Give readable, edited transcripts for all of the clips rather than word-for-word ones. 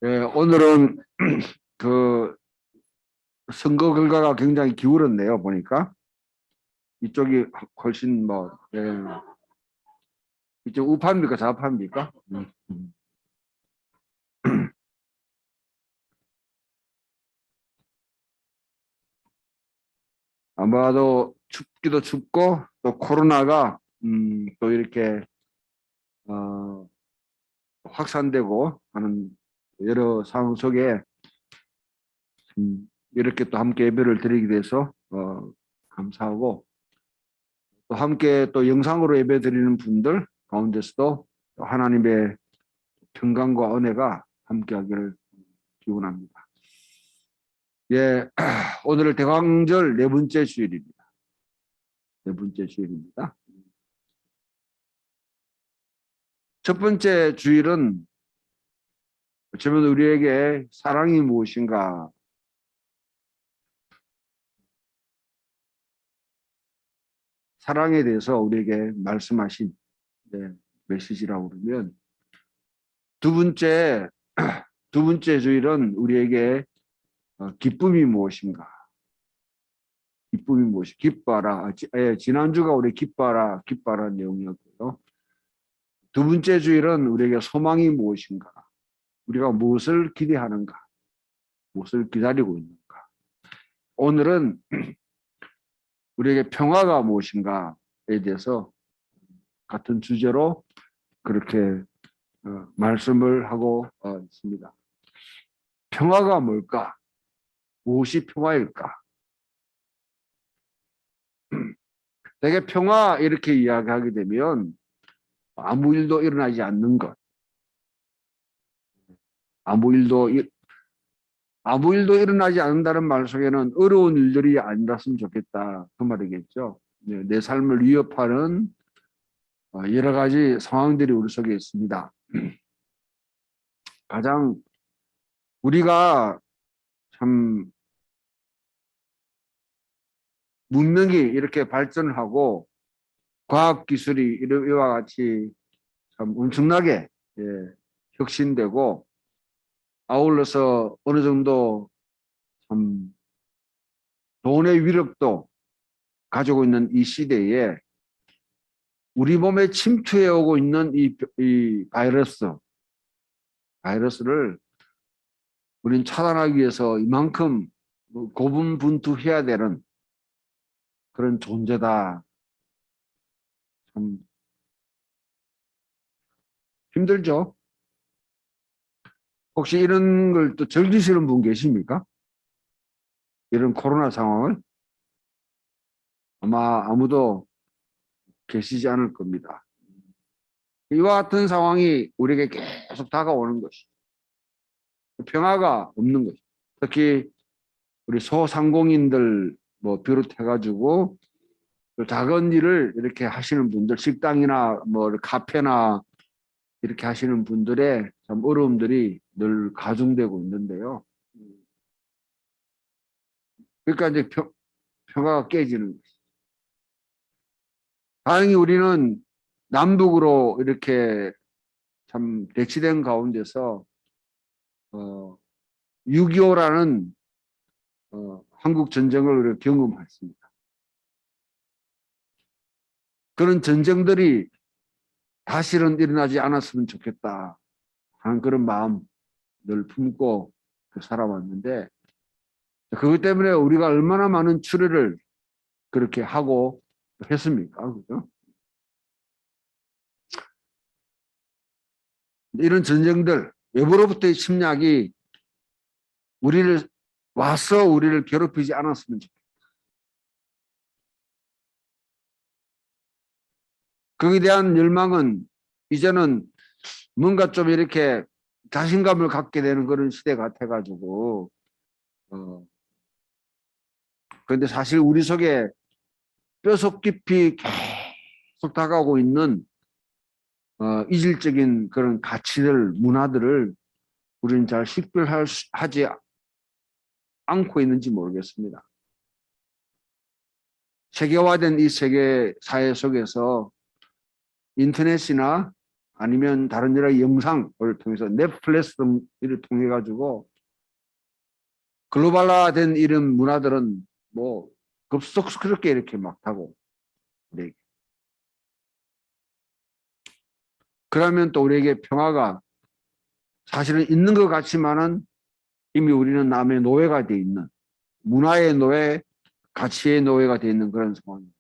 예, 오늘은 그 선거 결과가 굉장히 기울었네요. 보니까 이쪽이 훨씬 뭐 이쪽 우파입니까 좌파입니까? 아마도 춥기도 춥고 또 코로나가 또 이렇게 어, 확산되고 하는 여러 상황 속에 이렇게 또 함께 예배를 드리게 돼서 감사하고 또 함께 또 영상으로 예배 드리는 분들 가운데서도 또 하나님의 평강과 은혜가 함께하기를 기원합니다. 예, 오늘 대광절 네 번째 주일입니다. 네 번째 주일입니다. 첫 번째 주일은 어쩌면 우리에게 사랑이 무엇인가, 사랑에 대해서 우리에게 말씀하신 메시지라고 그러면, 두 번째 두 번째 주일은 우리에게 기쁨이 무엇인가, 기쁨이 무엇이 기뻐라. 지난주가 우리 기뻐라 기뻐라 내용이었고요. 두 번째 주일은 우리에게 소망이 무엇인가, 우리가 무엇을 기대하는가, 무엇을 기다리고 있는가. 오늘은 우리에게 평화가 무엇인가에 대해서 같은 주제로 그렇게 말씀을 하고 있습니다. 평화가 뭘까? 무엇이 평화일까? 되게 평화 이렇게 이야기하게 되면 아무 일도 일어나지 않는 것, 아무 일도 일어나지 않는다는 말 속에는 어려운 일들이 아니랐으면 좋겠다 그 말이겠죠. 내 삶을 위협하는 여러 가지 상황들이 우리 속에 있습니다. 가장 우리가 참 문명이 이렇게 발전하고 과학기술이 이와 같이 참 엄청나게 혁신되고 아울러서 어느 정도 참 돈의 위력도 가지고 있는 이 시대에 우리 몸에 침투해 오고 있는 이 바이러스를 우린 차단하기 위해서 이만큼 고분분투해야 되는 그런 존재다. 참 힘들죠. 혹시 이런 걸 또 즐기시는 분 계십니까? 이런 코로나 상황을? 아마 아무도 계시지 않을 겁니다. 이와 같은 상황이 우리에게 계속 다가오는 것이 평화가 없는 것이, 특히 우리 소상공인들 뭐 비롯해가지고 작은 일을 이렇게 하시는 분들, 식당이나 뭐 카페나 이렇게 하시는 분들의 참 어려움들이 늘 가중되고 있는데요. 그러니까 이제 평화가 깨지는 것이. 다행히 우리는 남북으로 이렇게 참 대치된 가운데서 6.25라는 한국 전쟁을 경험했습니다. 그런 전쟁들이 다시는 일어나지 않았으면 좋겠다 하는 그런 마음 늘 품고 살아왔는데, 그것 때문에 우리가 얼마나 많은 추리를 그렇게 하고 했습니까? 그죠? 이런 전쟁들, 외부로부터의 침략이 우리를 괴롭히지 않았으면 좋겠다. 거기에 대한 열망은 이제는 뭔가 좀 이렇게 자신감을 갖게 되는 그런 시대 같아가지고, 그런데 사실 우리 속에 뼈속 깊이 계속 다가오고 있는 이질적인 그런 가치들, 문화들을 우리는 잘 식별하지 않고 있는지 모르겠습니다. 세계화된 이 세계 사회 속에서 인터넷이나 아니면 다른 여러 영상을 통해서 넷플릭스를 통해 가지고 글로벌화된 이런 문화들은 뭐 급속스럽게 이렇게 막 하고, 네. 그러면 또 우리에게 평화가 사실은 있는 것 같지만은 이미 우리는 남의 노예가 돼 있는, 문화의 노예, 가치의 노예가 돼 있는 그런 상황입니다.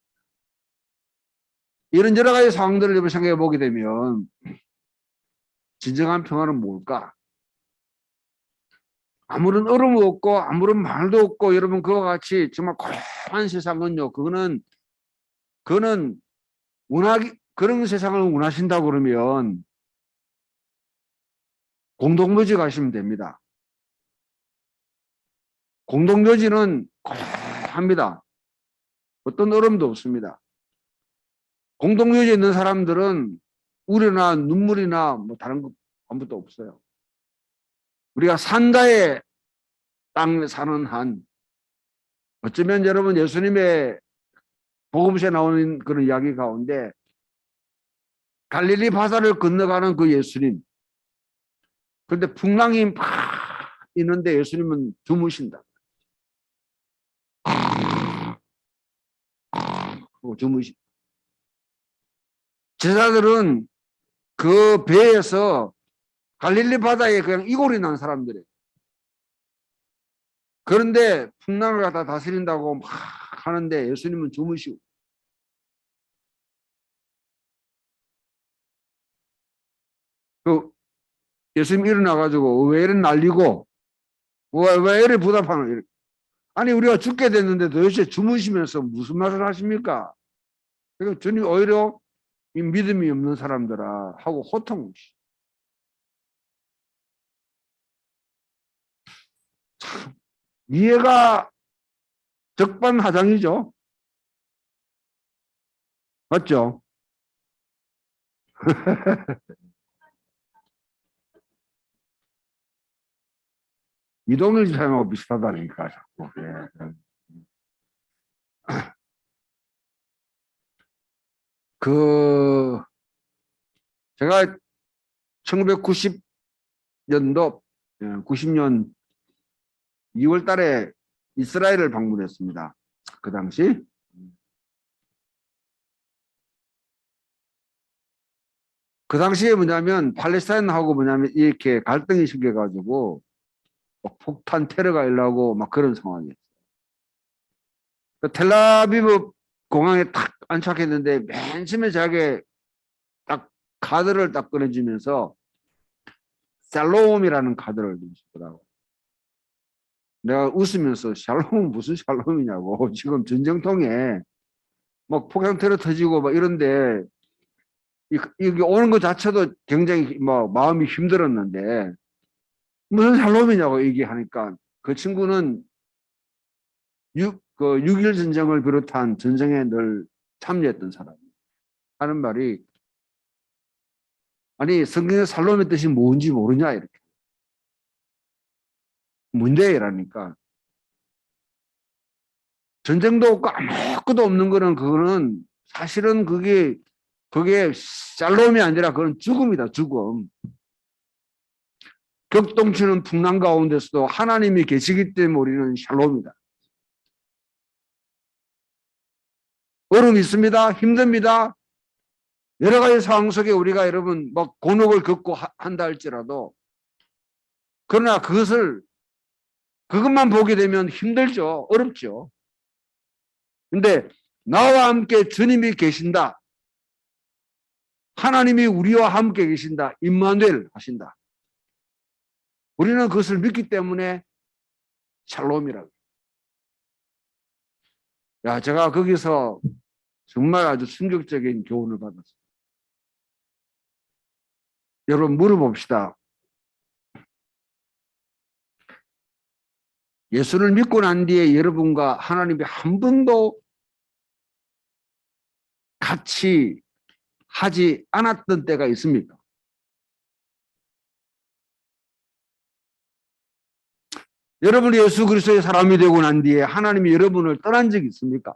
이런 여러 가지 상황들을 생각해 보게 되면 진정한 평화는 뭘까? 아무런 얼음도 없고 아무런 말도 없고, 여러분 그와 같이 정말 고요한 세상은요, 그거는 그런 세상을 원하신다고 그러면 공동묘지 가시면 됩니다. 공동묘지는 고요합니다. 어떤 얼음도 없습니다. 공동묘지에 있는 사람들은 우려나 눈물이나 뭐 다른 것 아무것도 없어요. 우리가 산다의 땅에 사는 한, 어쩌면 여러분 예수님의 복음서에 나오는 그런 이야기 가운데 갈릴리 바다를 건너가는 그 예수님, 그런데 풍랑이 막 있는데 예수님은 주무신다. 주무신. 제자들은 그 배에서 갈릴리 바다에 그냥 이골이 난 사람들이에요. 그런데 풍랑을 갖다 다스린다고 막 하는데 예수님은 주무시고. 그 예수님 일어나가지고 왜 이런 날리고 왜 이래 부답하는. 아니 우리가 죽게 됐는데 도대체 주무시면서 무슨 말을 하십니까? 그러니까 주님 오히려 이 믿음이 없는 사람들아 하고 호통. 참 이해가 적반하장이죠. 맞죠? 이동일 집사님하고 비슷하다니까 자꾸. 예. 그 제가 1990년도 90년 2월 달에 이스라엘을 방문했습니다. 그 당시 에 뭐냐면 팔레스타인하고 뭐냐면 이렇게 갈등이 생겨가지고 폭탄 테러가 일어나고 막 그런 상황이었어요. 텔라비브 공항에 탁 안착했는데 맨 처음에 자기 딱 카드를 딱 꺼내주면서 샬롬이라는 카드를 주시더라고. 내가 웃으면서 샬롬은 무슨 샬롬이냐고. 지금 전쟁통에 막 폭탄 테러 터지고 막 이런데 여기 오는 것 자체도 굉장히 뭐 마음이 힘들었는데 무슨 샬롬이냐고 얘기하니까 그 친구는 6.1 전쟁을 비롯한 전쟁에 늘 참여했던 사람 하는 말이, 아니 성경의 샬롬의 뜻이 뭔지 모르냐 이렇게. 문제라니까. 전쟁도 없고 아무것도 없는 거는 그거는 사실은 그게 샬롬이 아니라 그건 죽음이다. 죽음. 격동치는 풍랑 가운데서도 하나님이 계시기 때문에 우리는 샬롬이다. 어려움이 있습니다. 힘듭니다. 여러 가지 상황 속에 우리가 여러분 막 곤혹을 겪고 한다 할지라도, 그러나 그것만 보게 되면 힘들죠. 어렵죠. 근데 나와 함께 주님이 계신다. 하나님이 우리와 함께 계신다. 임마누엘 하신다. 우리는 그것을 믿기 때문에 샬롬이라고. 야, 제가 거기서 정말 아주 충격적인 교훈을 받았어요. 여러분 물어봅시다. 예수를 믿고 난 뒤에 여러분과 하나님이 한 번도 같이 하지 않았던 때가 있습니까? 여러분이 예수 그리스도의 사람이 되고 난 뒤에 하나님이 여러분을 떠난 적이 있습니까?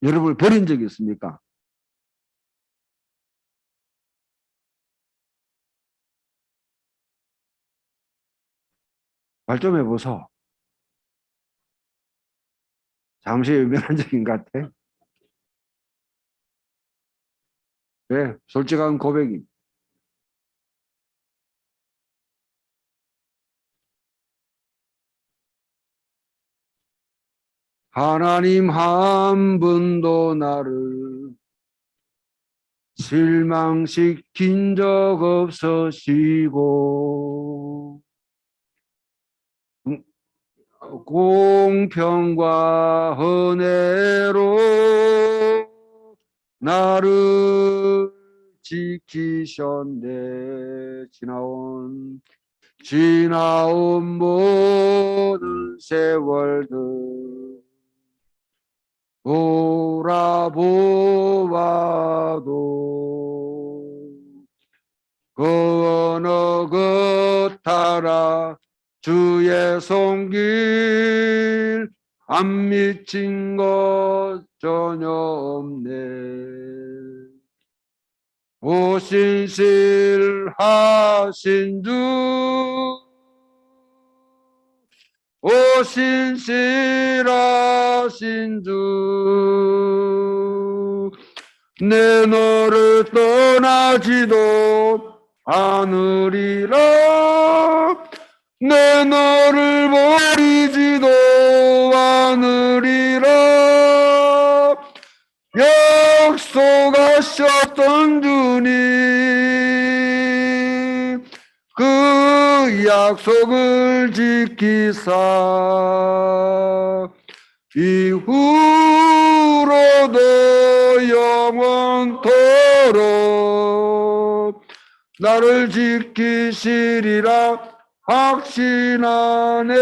여러분을 버린 적이 있습니까? 말 좀 해보소. 잠시 외면한적인 것 같아. 네, 솔직한 고백이. 하나님 한 분도 나를 실망시킨 적 없으시고 공평과 은혜로 나를 지키셨네. 지나온 모든 세월들 돌아보아도 그 어느 것 하나 주의 손길 안 미친 것 전혀 없네. 오신실하신 주, 오신실하신 주, 내 너를 떠나지도 않으리라. 내 너를 버리지도 않으리라. 약속하셨던 주님, 그 약속을 지키사 이후로도 영원토록 나를 지키시리라 확신하네.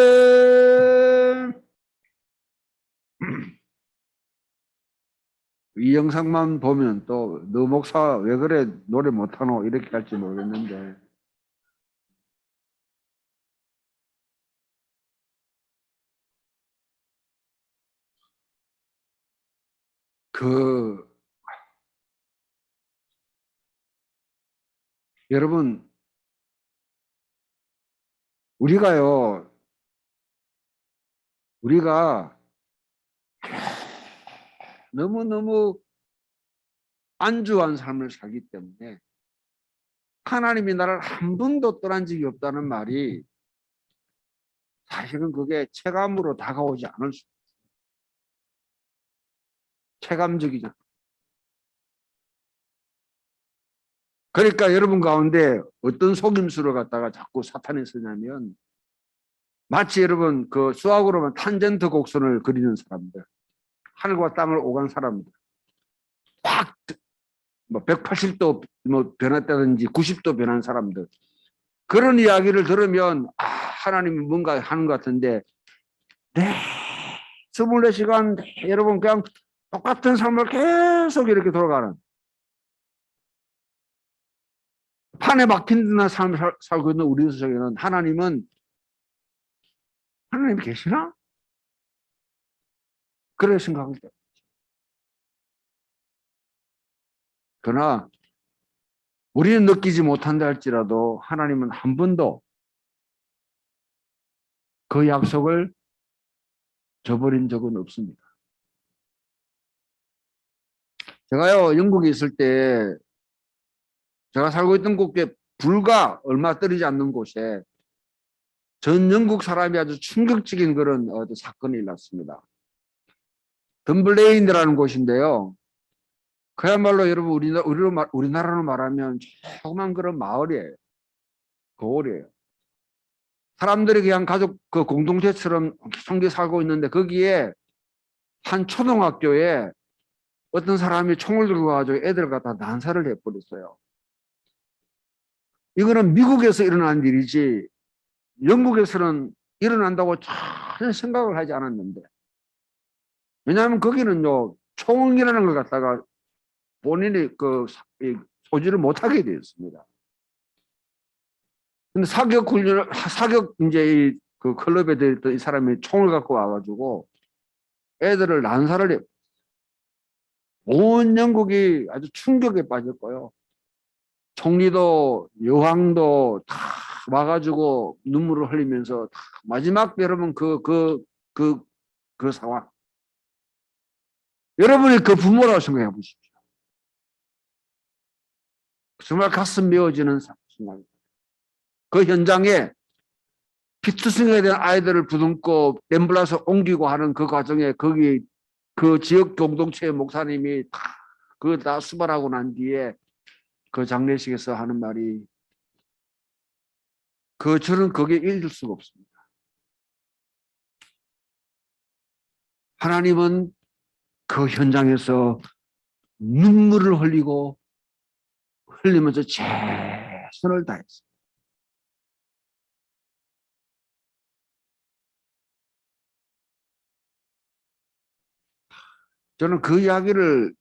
이 영상만 보면 또 너 목사 왜 그래 노래 못하노 이렇게 할지 모르겠는데, 그 여러분, 우리가 너무너무 안주한 삶을 살기 때문에 하나님이 나를 한 번도 떠난 적이 없다는 말이 사실은 그게 체감으로 다가오지 않을 수, 체감적이잖아. 그러니까 여러분 가운데 어떤 속임수를 갖다가 자꾸 사탄이 쓰냐면, 마치 여러분 그 수학으로만 탄젠트 곡선을 그리는 사람들, 하늘과 땅을 오간 사람들, 확 뭐 180도 뭐 변했다든지 90도 변한 사람들, 그런 이야기를 들으면 하나님이 뭔가 하는 것 같은데, 네, 24시간 여러분 그냥 똑같은 삶을 계속 이렇게 돌아가는, 판에 막힌 듯한 삶을 살고 있는 우리 속에는 하나님이 계시나? 그래 생각할 때. 그러나 우리는 느끼지 못한다 할지라도 하나님은 한 번도 그 약속을 저버린 적은 없습니다. 제가요 영국에 있을 때, 제가 살고 있던 곳에 불과 얼마 떨어지지 않는 곳에 전 영국 사람이 아주 충격적인 그런 사건이 일어났습니다. 덤블레인이라는 곳인데요. 그야말로 여러분 우리나라로 말하면 조그만 그런 마을이에요. 고을이에요. 사람들이 그냥 가족 그 공동체처럼 성게 살고 있는데, 거기에 한 초등학교에 어떤 사람이 총을 들고 가지고 애들 갖다 난사를 해버렸어요. 이거는 미국에서 일어난 일이지 영국에서는 일어난다고 전혀 생각을 하지 않았는데, 왜냐하면 거기는요 총이라는 걸 갖다가 본인이 소지를 못하게 되었습니다. 근데 사격 이제 그 클럽에 들었던 이 사람이 총을 갖고 와가지고 애들을 난사를 해. 온 영국이 아주 충격에 빠졌고요. 총리도 여왕도 다 와가지고 눈물을 흘리면서 마지막 여러분 그 상황. 여러분이 그 부모라고 생각해 보십시오. 정말 가슴 메어지는 순간입니다. 그 현장에 피투성이에 대한 아이들을 부둥고 엠블라서 옮기고 하는 그 과정에 거기 그 지역 공동체의 목사님이 다 수발하고 난 뒤에 그 장례식에서 하는 말이 저는 거기에 잊을 수가 없습니다. 하나님은 그 현장에서 눈물을 흘리면서 최선을 다했어요. 저는 그 이야기를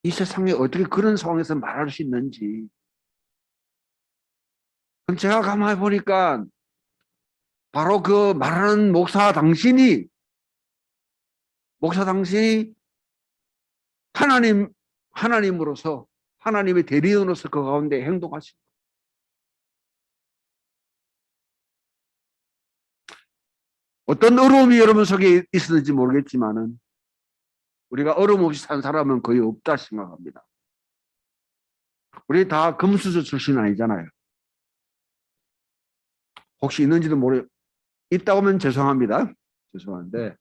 이 세상에 어떻게 그런 상황에서 말할 수 있는지. 제가 가만히 보니까 바로 그 말하는 목사 당신이 하나님으로서 하나님의 대리인으로서 그 가운데 행동하십니다. 어떤 어려움이 여러분 속에 있었는지 모르겠지만은 우리가 어려움 없이 산 사람은 거의 없다 생각합니다. 우리 다 금수저 출신 아니잖아요. 혹시 있는지도 있다고 하면 죄송합니다. 죄송한데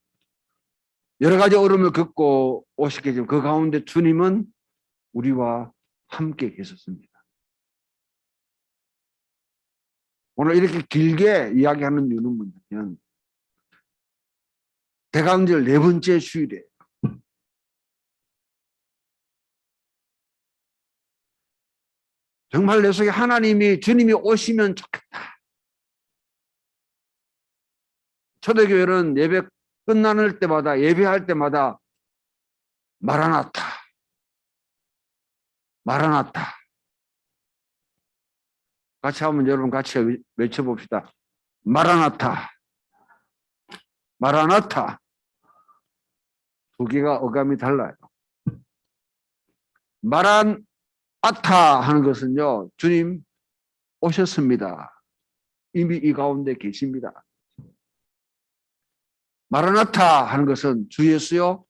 여러 가지 어려움을 겪고 오시겠지만 그 가운데 주님은 우리와 함께 계셨습니다. 오늘 이렇게 길게 이야기하는 이유는 뭐냐면 대강절 4번째 주일에 정말 내 속에 주님이 오시면 좋겠다. 초대교회는 예배 끝나는 때마다 예배할 때마다 마라나타 마라나타 같이 하면 여러분 같이 외쳐봅시다. 마라나타 마라나타. 두 개가 어감이 달라요. 마라나타 하는 것은요, 주님 오셨습니다. 이미 이 가운데 계십니다. 마라나타 하는 것은 주 예수여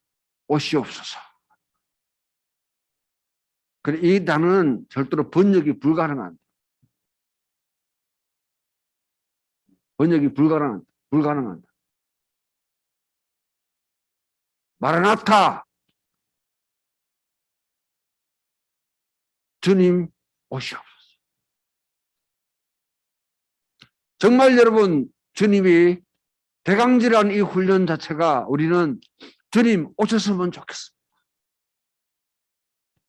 오시옵소서. 그래, 이 단어는 절대로 번역이 불가능합니다. 번역이 불가능합니다. 마라나타 주님 오시옵소서. 정말 여러분 주님이 대강질한 이 훈련 자체가 우리는 주님 오셨으면 좋겠습니다.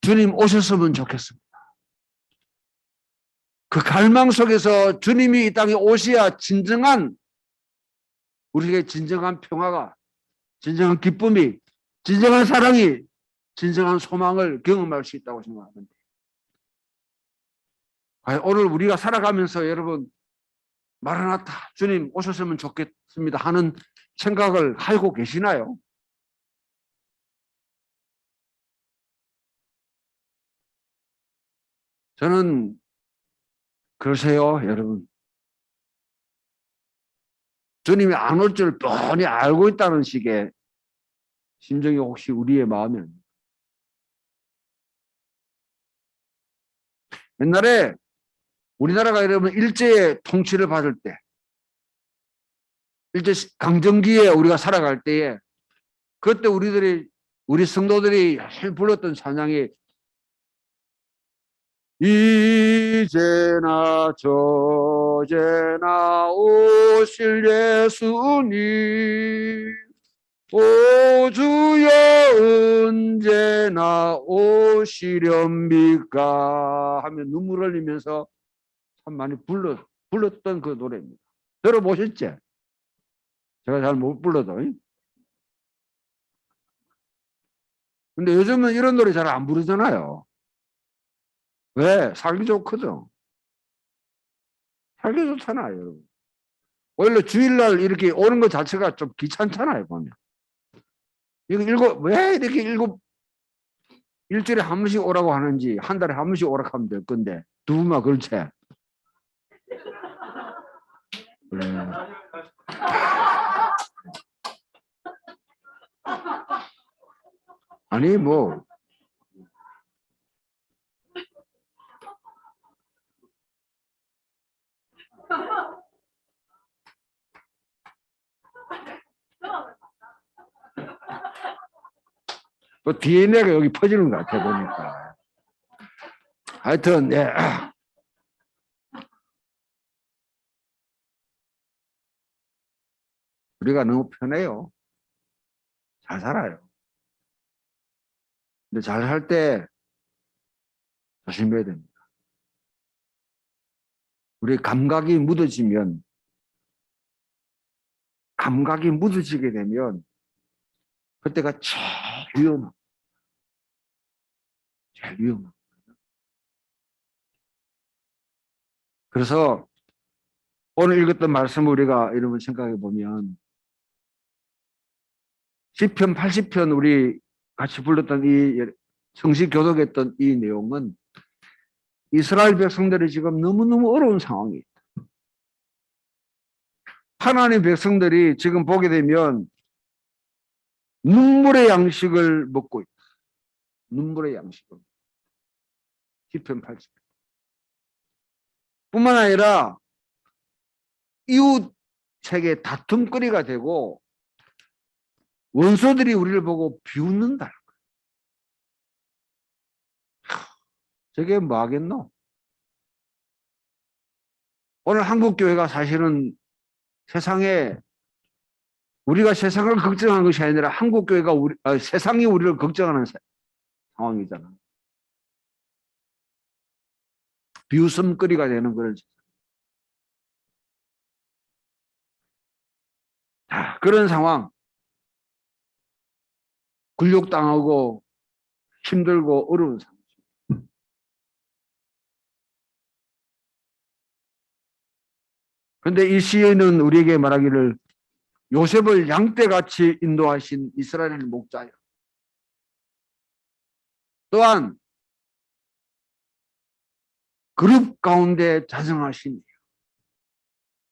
주님 오셨으면 좋겠습니다. 그 갈망 속에서 주님이 이 땅에 오셔야 우리에게 진정한 평화가, 진정한 기쁨이, 진정한 사랑이, 진정한 소망을 경험할 수 있다고 생각하는데 오늘 우리가 살아가면서 여러분 마라나타 주님 오셨으면 좋겠습니다 하는 생각을 하고 계시나요? 저는 그러세요 여러분. 주님이 안 올 줄 뻔히 알고 있다는 식의 심정이 혹시 우리의 마음에 옛날에 우리나라가 여러분 일제 통치를 받을 때 일제 강점기에 우리가 살아갈 때에 그때 우리 성도들이 불렀던 찬양이 이제나 저제나 오실 예수님 오 주여 언제나 오시렵니까 하며 눈물 흘리면서 참 많이 불렀던 그 노래입니다. 들어보셨지? 제가 잘 못 불러도. 근데 요즘은 이런 노래 잘 안 부르잖아요. 왜? 살기 좋거든. 살기 좋잖아요, 여러분. 원래 주일날 이렇게 오는 것 자체가 좀 귀찮잖아요, 보면. 이거 왜 이렇게 일주일에 한 번씩 오라고 하는지 한 달에 한 번씩 오라고 하면 될 건데 두부마 그렇지. 그래. 아니 뭐 그 DNA가 여기 퍼지는 것 같아 보니까. 하여튼 예. 우리가 너무 편해요. 잘 살아요. 근데 잘 살 때 조심해야 됩니다. 우리 감각이 묻어지게 되면 그때가 제일 위험합니다. 제일 위험합니다. 그래서 오늘 읽었던 말씀을 우리가 여러분 생각해 보면 시편 80편 우리 같이 불렀던 이 성시 교독했던 이 내용은 이스라엘 백성들이 지금 너무너무 어려운 상황이에요. 하나님 백성들이 지금 보게 되면 눈물의 양식을 먹고 있다. 눈물의 양식을. 시편 80편. 뿐만 아니라 이웃에게 다툼거리가 되고 원수들이 우리를 보고 비웃는다. 저게 뭐 하겠노? 오늘 한국교회가 사실은 우리가 세상을 걱정하는 것이 아니라 한국교회가 세상이 우리를 걱정하는 상황이잖아. 비웃음거리가 되는 그런 그런 상황. 굴욕당하고 힘들고 어려운 상황. 그런데 이 시인은 우리에게 말하기를 요셉을 양떼같이 인도하신 이스라엘 목자여. 또한 그룹 가운데 자정하신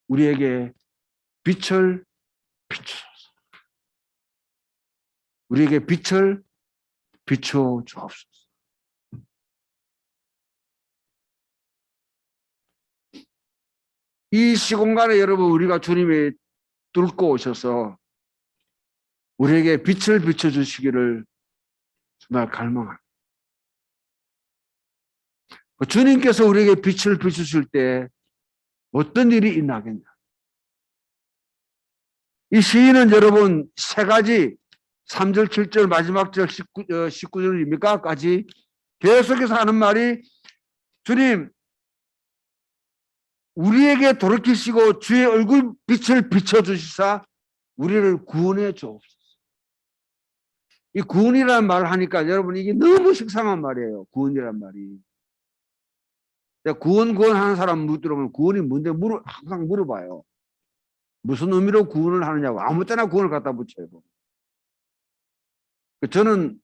우리에게 빛을 비추소서. 우리에게 빛을 비춰 주옵소서. 이 시공간에 여러분 우리가 주님이 뚫고 오셔서 우리에게 빛을 비춰주시기를 정말 갈망합니다. 주님께서 우리에게 빛을 비추실 때 어떤 일이 일어나겠냐. 이 시인은 여러분 세 가지 3절, 7절, 마지막 절 19절입니까? 까지 계속해서 하는 말이 주님 우리에게 돌이키시고 주의 얼굴 빛을 비춰주시사 우리를 구원해 주옵소서. 이 구원이라는 말을 하니까 여러분 이게 너무 식상한 말이에요. 구원이란 말이. 구원하는 사람 물어보면 구원이 뭔데 항상 물어봐요. 무슨 의미로 구원을 하느냐고. 아무 때나 구원을 갖다 붙여요. 저는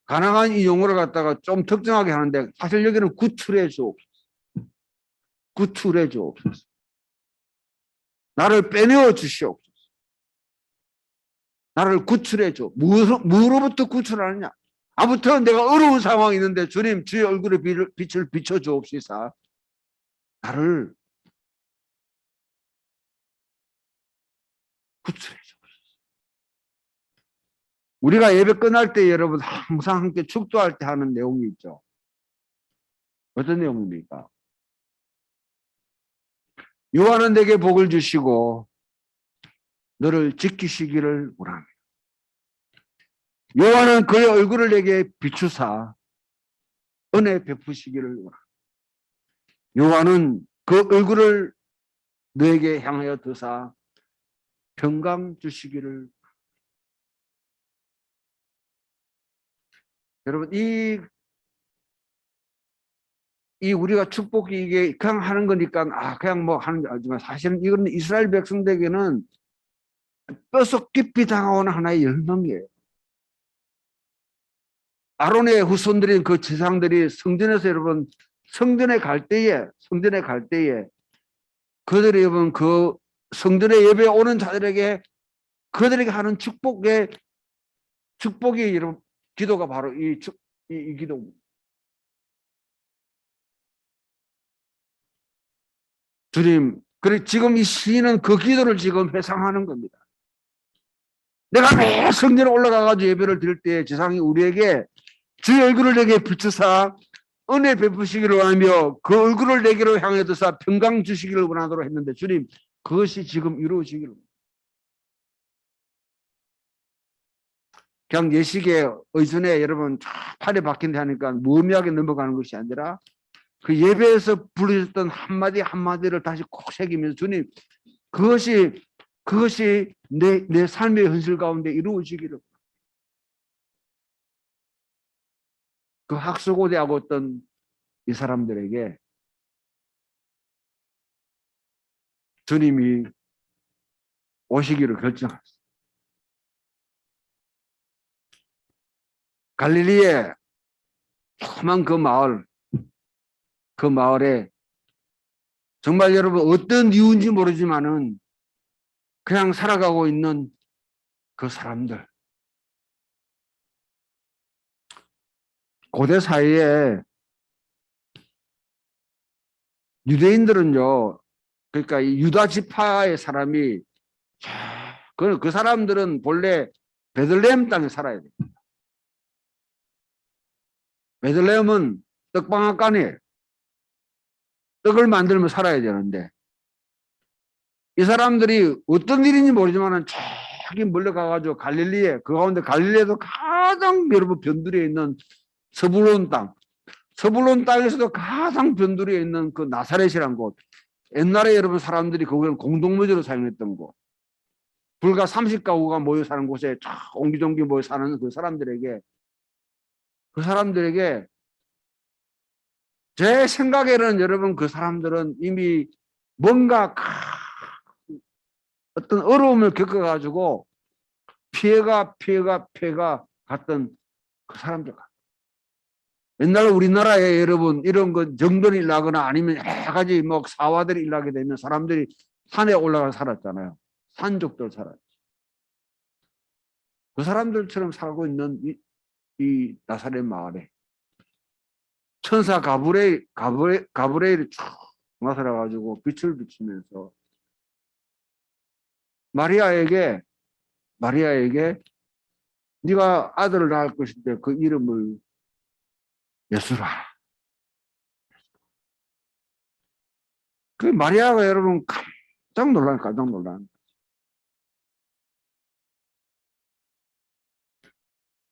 가능한 이 용어를 갖다가 좀 특정하게 하는데 사실 여기는 구출해 주옵소서. 구출해 주옵소서. 나를 빼내어 주시옵소서. 나를 구출해 줘. 무로부터 구출하느냐? 아무튼 내가 어려운 상황이 있는데 주님 주의 얼굴에 빛을 비춰 주옵시사 나를 구출해 주옵소서. 우리가 예배 끝날 때 여러분 항상 함께 축도할 때 하는 내용이 있죠. 어떤 내용입니까? 여호와는 내게 복을 주시고 너를 지키시기를 원합니다. 여호와는 그의 얼굴을 내게 비추사 은혜 베푸시기를 원합니다. 여호와는 그 얼굴을 너에게 향하여 드사 평강 주시기를. 여러분 이 우리가 축복이 이게 그냥 하는 거니까 그냥 뭐 하는 게 아니지만 사실은 이거는 이스라엘 백성들에게는 뼛속 깊이 다가오는 하나의 열망이에요. 아론의 후손들인 그 제사장들이 성전에서 여러분 성전에 갈 때에 그들이 여러분 그 성전에 예배 오는 자들에게 그들에게 하는 축복의 여러분 기도가 바로 이 기도. 주님, 그래 지금 이 시인은 그 기도를 지금 회상하는 겁니다. 내가 매 성전에 올라가가지고 예배를 드릴 때 지상이 우리에게 주의 얼굴을 내게 비추사 은혜 베푸시기를 원하며 그 얼굴을 내게로 향해 두사 평강 주시기를 원하도록 했는데 주님 그것이 지금 이루어지기를 원합니다. 그냥 예식에 의존에 여러분 팔에 박힌다 하니까 무의미하게 넘어가는 것이 아니라 그 예배에서 부르셨던 한마디 한마디를 다시 꼭 새기면서 주님 그것이 내 삶의 현실 가운데 이루어지기를. 그 학수고대하고 어떤 이 사람들에게 주님이 오시기를 결정했어요. 갈릴리에 조그만 그 마을에 정말 여러분 어떤 이유인지 모르지만은 그냥 살아가고 있는 그 사람들. 고대 사이에 유대인들은요, 그러니까 이 유다 지파의 사람이 그 사람들은 본래 베들레헴 땅에 살아야 돼요. 베들레헴은 떡방앗간이에요. 떡을 만들면 살아야 되는데 이 사람들이 어떤 일인지 모르지만 저기 몰려가가지고 갈릴리에 그 가운데 갈릴리에도 가장 여러분 변두리에 있는 서불론 땅에서도 가장 변두리에 있는 그 나사렛이란 곳. 옛날에 여러분 사람들이 거기를 공동묘지로 사용했던 곳. 불과 30가구가 모여 사는 곳에 옹기종기 모여 사는 그 사람들에게 제 생각에는 여러분 그 사람들은 이미 뭔가 어떤 어려움을 겪어가지고 피해가 갔던 그 사람들. 옛날 우리나라에 여러분 이런 거 정변이 일나거나 아니면 여러 가지 뭐 사화들이 일나게 되면 사람들이 산에 올라가 살았잖아요. 산족들 살았죠. 그 사람들처럼 살고 있는 이 나사렛 마을에 천사 가브레일이 쭉 나타나가지고 빛을 비추면서 마리아에게 네가 아들을 낳을 것인데 그 이름을 예수라. 그 마리아가 여러분 깜짝 놀란.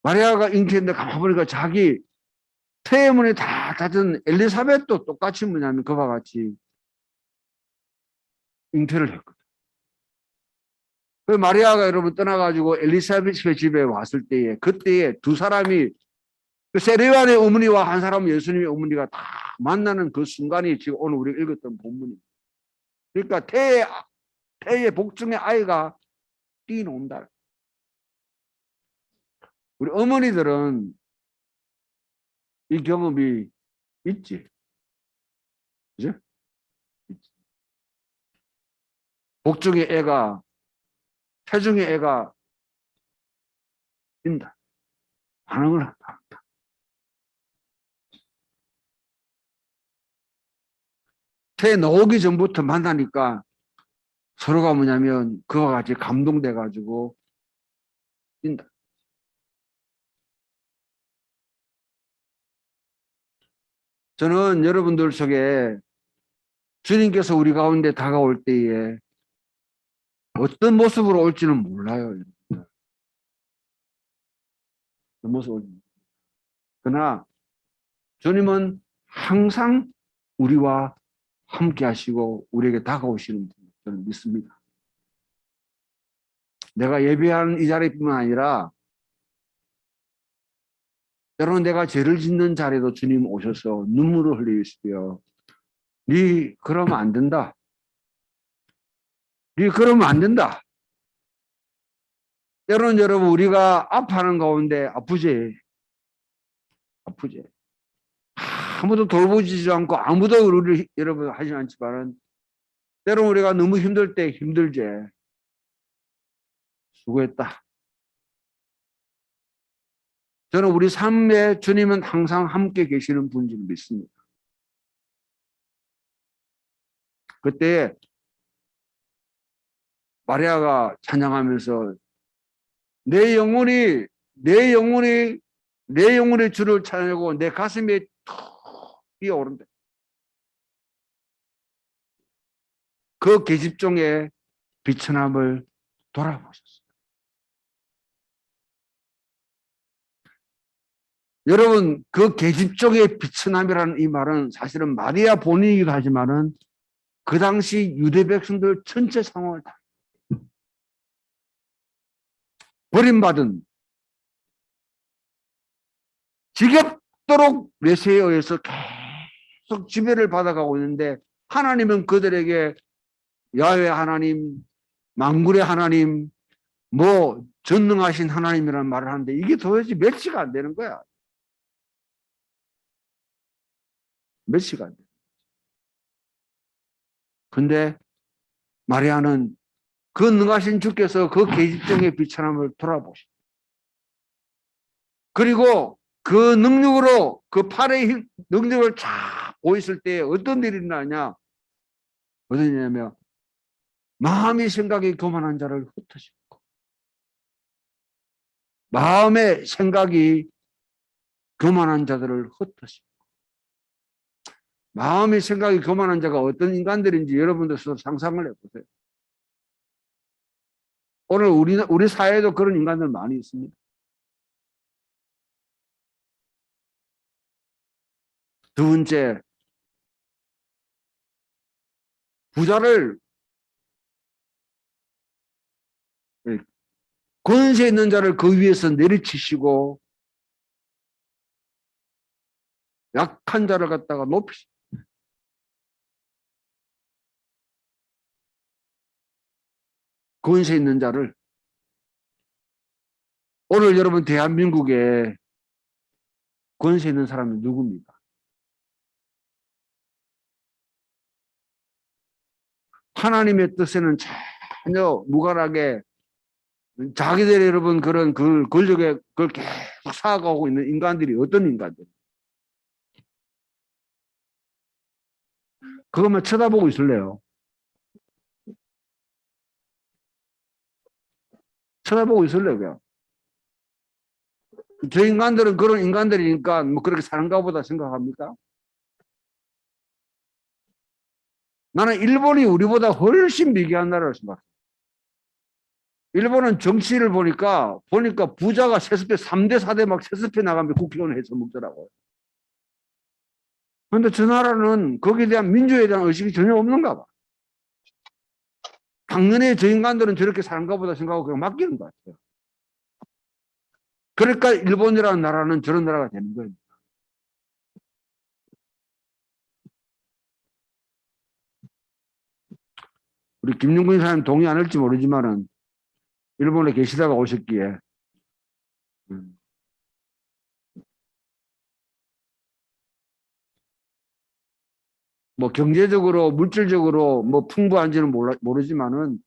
마리아가 잉태했는데 가만 보니까 자기 태문이 다 닫은 엘리사벳도 똑같이 뭐냐면 그와 같이 잉태를 했거든. 그 마리아가 여러분 떠나가지고 엘리사벳의 집에 왔을 때에 그때에 두 사람이 그 세례요한의 어머니와 한 사람 예수님의 어머니가 다 만나는 그 순간이 지금 오늘 우리가 읽었던 본문입니다. 그러니까 태의 복중의 아이가 뛰어온다. 우리 어머니들은 이 경험이 있지. 그죠? 복중의 애가, 태중의 애가 뛴다. 반응을 한다. 태 나오기 전부터 만나니까 서로가 뭐냐면 그와 같이 감동돼가지고 뛴다. 저는 여러분들 속에 주님께서 우리 가운데 다가올 때에 어떤 모습으로 올지는 몰라요. 어떤 모습으로. 그러나 주님은 항상 우리와 함께 하시고 우리에게 다가오시는 분 저는 믿습니다. 내가 예배하는 이 자리뿐만 아니라 때로는 내가 죄를 짓는 자리에도 주님 오셔서 눈물을 흘리시고요. 네 그러면 안 된다. 네 그러면 안 된다. 때로는 여러분 우리가 아파하는 가운데 아프지. 아무도 돌보지도 않고 아무도 우리를 여러분 하지 않지만은 때로는 우리가 너무 힘들 때 힘들지. 수고했다. 저는 우리 삶에 주님은 항상 함께 계시는 분인 줄 믿습니다. 그때 마리아가 찬양하면서 내 영혼이 주를 찬양하고 내 가슴에 툭 뛰어오른다. 그 계집종의 비천함을 돌아보셨어요. 여러분, 그 계집종의 비천함이라는 이 말은 사실은 마리아 본인이기도 하지만은 그 당시 유대 백성들 전체 상황을 다 버림받은 지겹도록 외세에 의해서 계속 지배를 받아가고 있는데 하나님은 그들에게 야훼 하나님, 만군의 하나님, 뭐 전능하신 하나님이라는 말을 하는데 이게 도대체 매치가 안 되는 거야. 매치가 안 돼. 근데 마리아는 그 능하신 주께서 그 계집종의 비천함을 돌아보시고 그리고 그 능력으로 그 팔의 능력을 쫙 보였을 때 어떤 일이 나냐? 어떤 일이냐면 마음의 생각이 교만한 자를 흩어지고 마음의 생각이 교만한 자들을 흩어지고 마음의 생각이 교만한 자가 어떤 인간들인지 여러분들 스스로 상상을 해보세요. 오늘 우리 사회에도 그런 인간들 많이 있습니다. 두 번째, 부자를 권세 있는 자를 그 위에서 내리치시고 약한 자를 갖다가 높이시고 권세 있는 자를 오늘 여러분 대한민국에 권세 있는 사람이 누굽니까? 하나님의 뜻에는 전혀 무관하게 자기들이 여러분 그런 그 권력에 그걸 계속 쌓아가고 있는 인간들이 어떤 인간들? 그것만 쳐다보고 있을래요? 쳐다보고 있을래요, 그냥? 저 인간들은 그런 인간들이니까 뭐 그렇게 사는가 보다 생각합니까? 나는 일본이 우리보다 훨씬 미개한 나라를 생각해요. 일본은 정치를 보니까 부자가 세습해 3대 4대 막 세습해 나가면 국회의원 해서 먹더라고요. 그런데 저 나라는 거기에 대한 민주에 대한 의식이 전혀 없는가 봐. 당연히 저 인간들은 저렇게 사는가 보다 생각하고 그냥 맡기는 것 같아요. 그러니까 일본이라는 나라는 저런 나라가 되는 거예요. 우리 김용근 사장님 동의 안 할지 모르지만은 일본에 계시다가 오셨기에 뭐 경제적으로 물질적으로 뭐 풍부한지는 모르지만은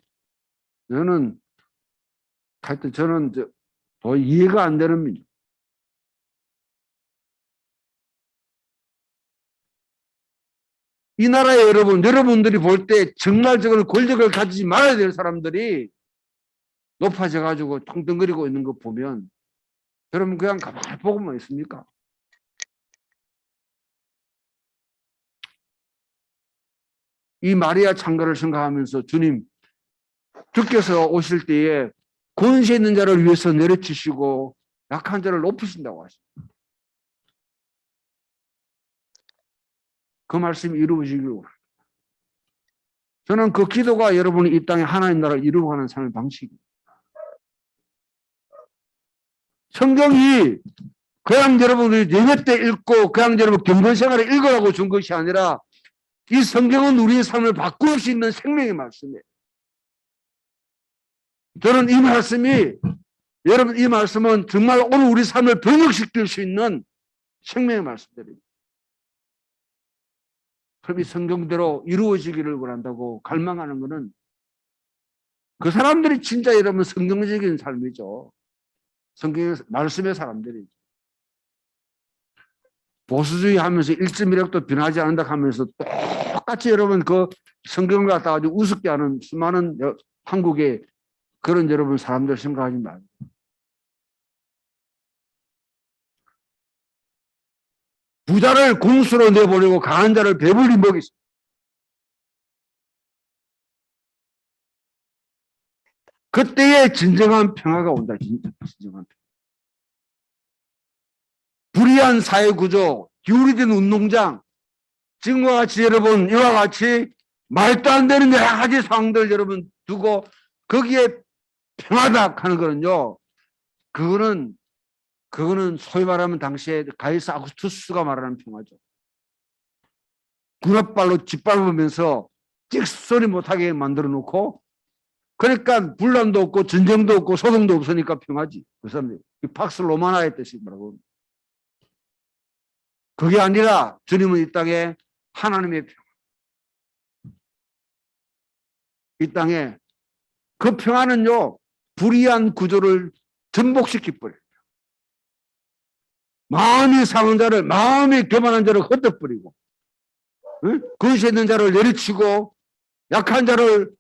저는 하여튼 저는 더 이해가 안 되는 민족. 이 나라에 여러분들이 볼 때 정말 저걸 권력을 가지지 말아야 될 사람들이 높아져 가지고 뚱뚱거리고 있는 거 보면 여러분 그냥 가만히 보고만 있습니까? 이 마리아 창가를 생각하면서 주께서 오실 때에 권세 있는 자를 위해서 내려치시고 약한 자를 높이신다고 하십니다. 그 말씀이 이루어지기를 원합니다. 저는 그 기도가 여러분이 이 땅에 하나님 나라를 이루어가는 삶의 방식입니다. 성경이 그냥 여러분들이 예배 때 읽고 그냥 여러분 경건 생활에 읽으라고 준 것이 아니라 이 성경은 우리의 삶을 바꿀 수 있는 생명의 말씀이에요. 저는 이 말씀은 정말 오늘 우리 삶을 변혁시킬 수 있는 생명의 말씀들입니다. 그럼 이 성경대로 이루어지기를 원한다고 갈망하는 것은 그 사람들이 진짜 여러분 성경적인 삶이죠. 성경의 말씀의 사람들이 보수주의 하면서 1.1억도 변하지 않는다 하면서 똑같이 여러분 그 성경을 갖다가 아주 우습게 하는 수많은 한국의 그런 여러분 사람들 생각하지 말고 부자를 공수로 내보내고 강한 자를 배불리 먹이시. 그때에 진정한 평화가 온다. 진정한 평화. 불의한 사회구조, 기울이된 운동장, 지금과 같이 여러분 이와 같이 말도 안 되는 여러 가지 상황들 여러분 두고 거기에 평화다 하는 거는요. 그거는 소위 말하면 당시에 가이사 아구스투스가 말하는 평화죠. 군홧발로 짓밟으면서 찍소리 못하게 만들어 놓고 그러니까 분란도 없고 전쟁도 없고 소동도 없으니까 평화지. 그 사람들이 팍스 로마나의 뜻이 뭐라고. 그게 아니라 주님은 이 땅에 하나님의 평화. 이 땅에 그 평화는요. 불의한 구조를 전복시켜버려요. 마음이 상한 자를 마음이 교만한 자를 흩어버리고 근세 있는 자를 내리치고 약한 자를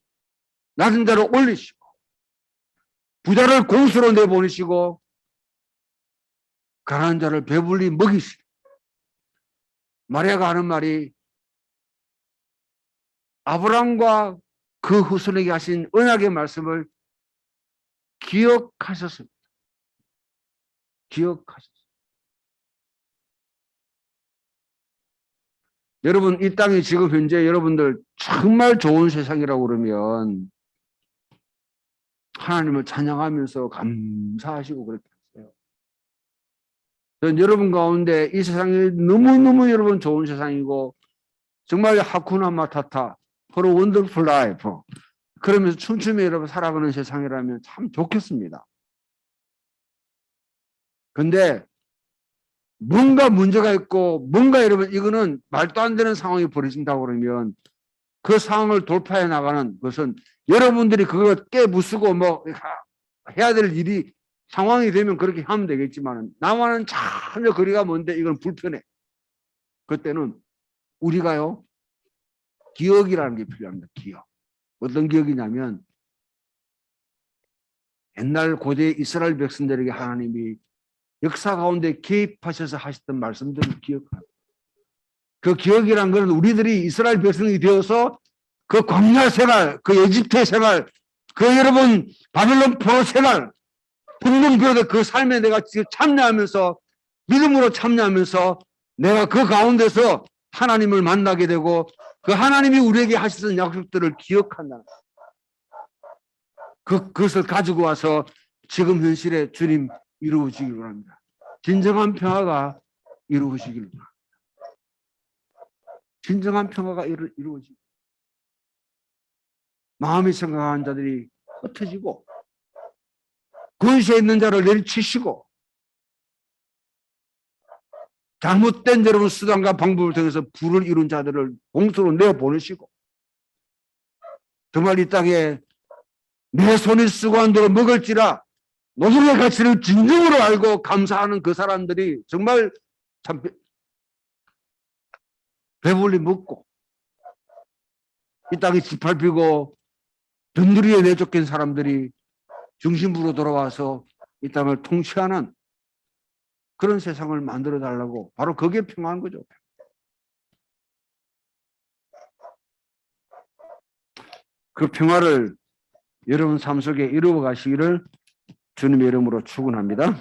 낮은 자를 올리시고 부자를 공수로 내보내시고 가난한 자를 배불리 먹이시고 마리아가 하는 말이 아브라함과 그 후손에게 하신 언약의 말씀을 기억하셨습니다. 기억하셨습니다. 여러분 이 땅이 지금 현재 여러분들 정말 좋은 세상이라고 그러면 하나님을 찬양하면서 감사하시고 그렇게 하세요. 전 여러분 가운데 이 세상이 너무너무 여러분 좋은 세상이고 정말 하쿠나 마타타 포로 원더풀 라이프 그러면서 춤추며 여러분 살아가는 세상이라면 참 좋겠습니다. 근데 뭔가 문제가 있고 뭔가 여러분 이거는 말도 안 되는 상황이 벌어진다고 그러면 그 상황을 돌파해 나가는 것은 여러분들이 그걸 깨부수고 뭐 해야 될 일이 상황이 되면 그렇게 하면 되겠지만 나와는 전혀 거리가 먼데 이건 불편해. 그때는 우리가요 기억이라는 게 필요합니다. 기억. 어떤 기억이냐면 옛날 고대 이스라엘 백성들에게 하나님이 역사 가운데 개입하셔서 하셨던 말씀들을 기억하고 그 기억이란 것은 우리들이 이스라엘 백성이 되어서 그 광야 생활, 그 에집트 생활, 그 여러분 바벨론 포로 생활 분명히 그 삶에 내가 지금 참여하면서 믿음으로 참여하면서 내가 그 가운데서 하나님을 만나게 되고 그 하나님이 우리에게 하시던 약속들을 기억한다. 그것을 가지고 와서 지금 현실에 주님 이루어지길 바랍니다. 진정한 평화가 이루어지길 바랍니다. 진정한 평화가 이루어지고 마음이 생각한 자들이 흩어지고 근시에 있는 자를 내리치시고 잘못된 여러분 수단과 방법을 통해서 불을 이룬 자들을 공수로 내어보내시고 정말 이 땅에 내 손이 쓰고 한 대로 먹을지라 노동의 가치를 진정으로 알고 감사하는 그 사람들이 정말 참 배불리 먹고 이 땅에 짓밟히고 든드리에 내쫓긴 사람들이 중심부로 돌아와서 이 땅을 통치하는 그런 세상을 만들어 달라고 바로 그게 평화한 거죠. 그 평화를 여러분 삶 속에 이루어 가시기를 주님의 이름으로 축원합니다.